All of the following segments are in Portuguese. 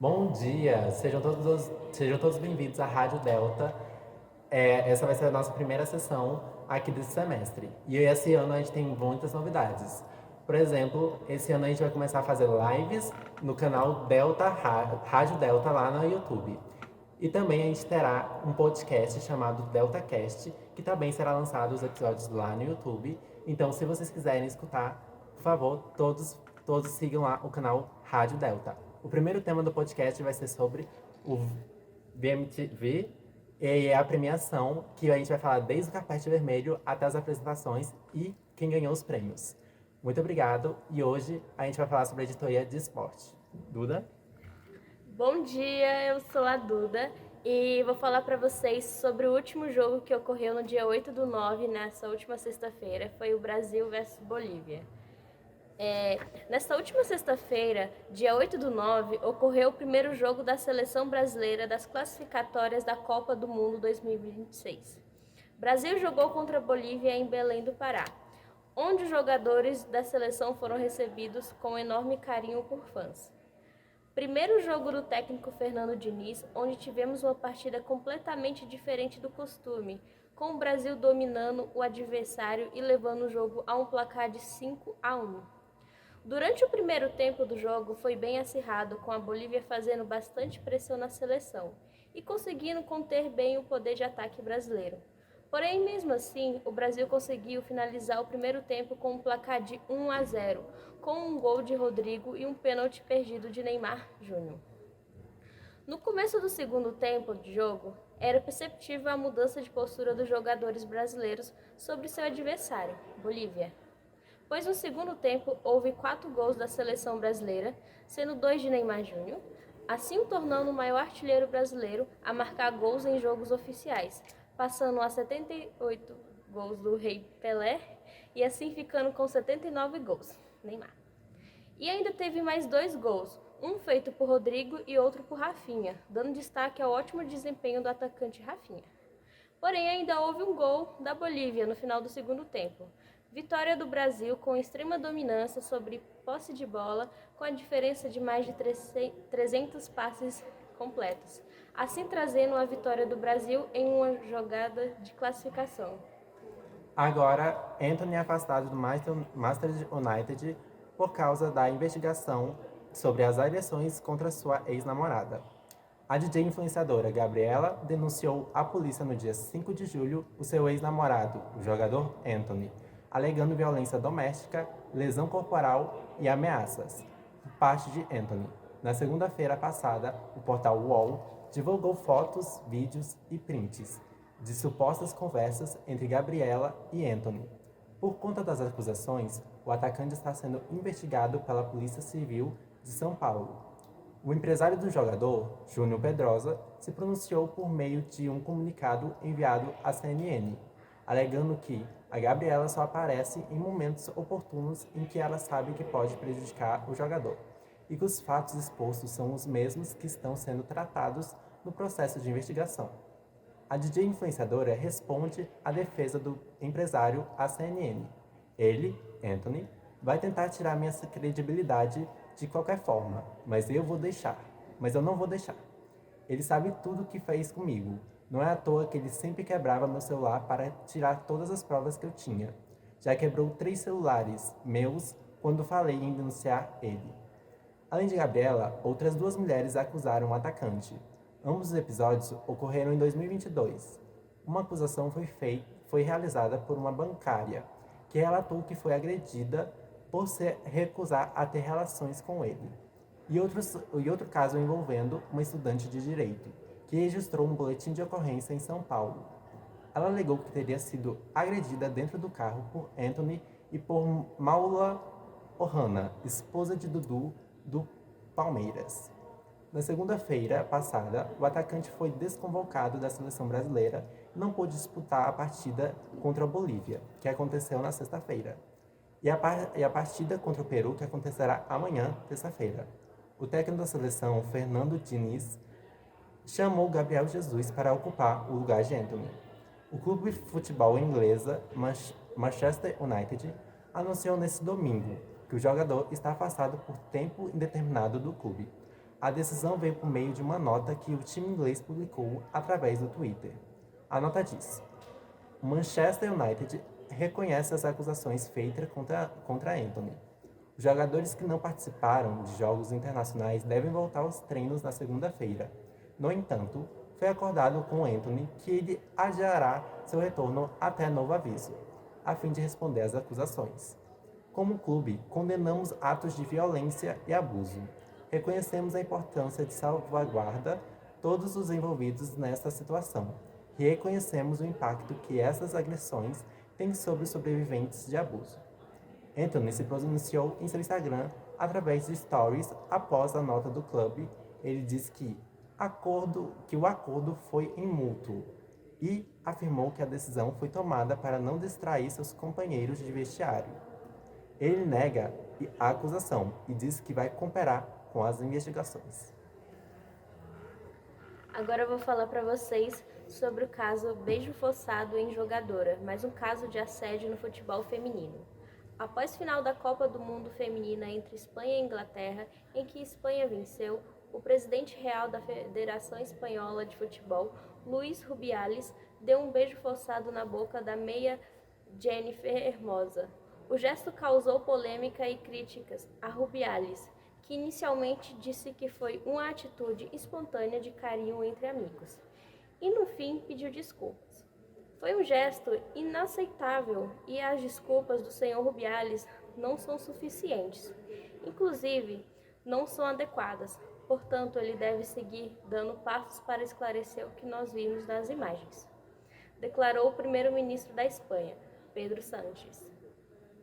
Bom dia, sejam todos bem-vindos à Rádio Delta. Essa vai ser a nossa primeira sessão aqui desse semestre. E esse ano a gente tem muitas novidades. Por exemplo, esse ano a gente vai começar a fazer lives no canal Delta, Rádio Delta lá no YouTube. E também a gente terá um podcast chamado DeltaCast, que também será lançado os episódios lá no YouTube. Então, se vocês quiserem escutar, por favor, todos sigam lá o canal Rádio Delta. O primeiro tema do podcast vai ser sobre o VMTV e a premiação, que a gente vai falar desde o carpete vermelho até as apresentações e quem ganhou os prêmios. Muito obrigado e hoje a gente vai falar sobre a editoria de esporte. Duda? Bom dia, eu sou a Duda e vou falar para vocês sobre o último jogo que ocorreu no dia 8/9, nessa última sexta-feira. Foi o Brasil versus Bolívia. Nesta última sexta-feira, dia 8/9, ocorreu o primeiro jogo da seleção brasileira das classificatórias da Copa do Mundo 2026. Brasil jogou contra a Bolívia em Belém do Pará, onde os jogadores da seleção foram recebidos com enorme carinho por fãs. Primeiro jogo do técnico Fernando Diniz, onde tivemos uma partida completamente diferente do costume, com o Brasil dominando o adversário e levando o jogo a um placar de 5-1. Durante o primeiro tempo do jogo foi bem acirrado, com a Bolívia fazendo bastante pressão na seleção e conseguindo conter bem o poder de ataque brasileiro. Porém, mesmo assim, o Brasil conseguiu finalizar o primeiro tempo com um placar de 1-0, com um gol de Rodrigo e um pênalti perdido de Neymar Júnior. No começo do segundo tempo de jogo, era perceptível a mudança de postura dos jogadores brasileiros sobre seu adversário, Bolívia. Pois no segundo tempo houve 4 gols da seleção brasileira, sendo 2 de Neymar Júnior, assim o tornando o maior artilheiro brasileiro a marcar gols em jogos oficiais, passando a 78 gols do Rei Pelé e assim ficando com 79 gols, Neymar. E ainda teve mais 2 gols, um feito por Rodrigo e outro por Rafinha, dando destaque ao ótimo desempenho do atacante Rafinha. Porém, ainda houve um gol da Bolívia no final do segundo tempo. Vitória do Brasil com extrema dominância sobre posse de bola, com a diferença de mais de 300 passes completos, assim trazendo a vitória do Brasil em uma jogada de classificação. Agora, Anthony é afastado do Master United por causa da investigação sobre as agressões contra sua ex-namorada. A DJ influenciadora Gabriela denunciou à polícia no dia 5 de julho o seu ex-namorado, o jogador Anthony, alegando violência doméstica, lesão corporal e ameaças por parte de Anthony. Na segunda-feira passada, o portal UOL divulgou fotos, vídeos e prints de supostas conversas entre Gabriela e Anthony. Por conta das acusações, o atacante está sendo investigado pela Polícia Civil de São Paulo. O empresário do jogador, Júnior Pedrosa, se pronunciou por meio de um comunicado enviado à CNN, alegando que a Gabriela só aparece em momentos oportunos em que ela sabe que pode prejudicar o jogador, e que os fatos expostos são os mesmos que estão sendo tratados no processo de investigação. A DJ influenciadora responde à defesa do empresário à CNN. Ele, Anthony, vai tentar tirar minha credibilidade de qualquer forma, mas eu não vou deixar. Ele sabe tudo o que fez comigo. Não é à toa que ele sempre quebrava meu celular para tirar todas as provas que eu tinha. Já quebrou 3 celulares meus quando falei em denunciar ele. Além de Gabriela, outras 2 mulheres acusaram o atacante. Ambos os episódios ocorreram em 2022. Uma acusação foi realizada por uma bancária, que relatou que foi agredida por se recusar a ter relações com ele. E outro caso envolvendo uma estudante de direito, que registrou um boletim de ocorrência em São Paulo. Ela alegou que teria sido agredida dentro do carro por Anthony e por Maula Ohana, esposa de Dudu do Palmeiras. Na segunda-feira passada, o atacante foi desconvocado da seleção brasileira e não pôde disputar a partida contra a Bolívia, que aconteceu na sexta-feira, e a partida contra o Peru, que acontecerá amanhã, terça-feira. O técnico da seleção, Fernando Diniz, chamou Gabriel Jesus para ocupar o lugar de Anthony. O clube de futebol inglesa Manchester United anunciou nesse domingo que o jogador está afastado por tempo indeterminado do clube. A decisão veio por meio de uma nota que o time inglês publicou através do Twitter. A nota diz: Manchester United reconhece as acusações feitas contra Anthony. Os jogadores que não participaram de jogos internacionais devem voltar aos treinos na segunda-feira. No entanto, foi acordado com Anthony que ele adiará seu retorno até novo aviso, a fim de responder às acusações. Como clube, condenamos atos de violência e abuso. Reconhecemos a importância de salvaguardar todos os envolvidos nesta situação e reconhecemos o impacto que essas agressões têm sobre os sobreviventes de abuso. Anthony se pronunciou em seu Instagram através de stories após a nota do clube. Ele disse que o acordo foi em mútuo e afirmou que a decisão foi tomada para não distrair seus companheiros de vestiário. Ele nega a acusação e diz que vai cooperar com as investigações. Agora eu vou falar para vocês sobre o caso beijo forçado em jogadora, mais um caso de assédio no futebol feminino. Após final da Copa do Mundo Feminina entre Espanha e Inglaterra, em que Espanha venceu, o presidente real da Federação Espanhola de Futebol, Luís Rubiales, deu um beijo forçado na boca da meia Jennifer Hermosa. O gesto causou polêmica e críticas a Rubiales, que inicialmente disse que foi uma atitude espontânea de carinho entre amigos, e no fim pediu desculpas. Foi um gesto inaceitável e as desculpas do senhor Rubiales não são suficientes. Inclusive, não são adequadas. Portanto, ele deve seguir dando passos para esclarecer o que nós vimos nas imagens, declarou o primeiro-ministro da Espanha, Pedro Sánchez.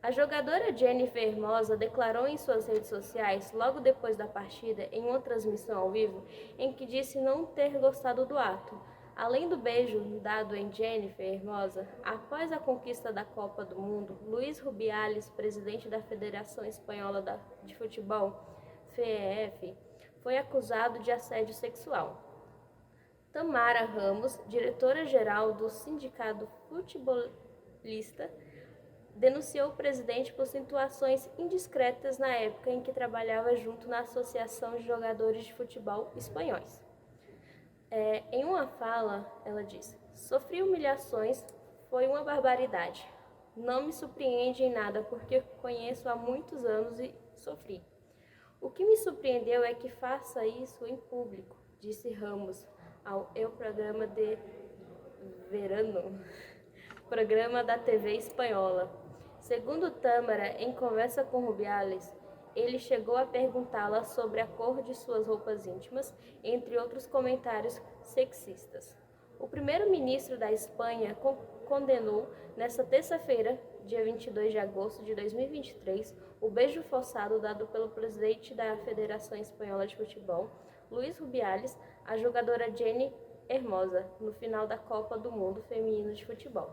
A jogadora Jennifer Hermosa declarou em suas redes sociais, logo depois da partida, em uma transmissão ao vivo, em que disse não ter gostado do ato. Além do beijo dado em Jennifer Hermosa, após a conquista da Copa do Mundo, Luís Rubiales, presidente da Federação Espanhola de Futebol, FEF, foi acusado de assédio sexual. Tamara Ramos, diretora-geral do Sindicato Futebolista, denunciou o presidente por situações indiscretas na época em que trabalhava junto na Associação de Jogadores de Futebol Espanhóis. Em uma fala, ela disse: sofri humilhações, foi uma barbaridade. Não me surpreende em nada porque conheço há muitos anos e sofri. O que me surpreendeu é que faça isso em público, disse Ramos ao Programa de Verano, programa da TV espanhola. Segundo Tâmara, em conversa com Rubiales, ele chegou a perguntá-la sobre a cor de suas roupas íntimas, entre outros comentários sexistas. O primeiro-ministro da Espanha condenou, nesta terça-feira, dia 22 de agosto de 2023, o beijo forçado dado pelo presidente da Federação Espanhola de Futebol, Luís Rubiales, à jogadora Jenny Hermosa, no final da Copa do Mundo Feminino de Futebol.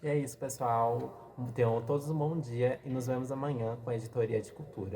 E é isso, pessoal. Tenham todos um bom dia e nos vemos amanhã com a Editoria de Cultura.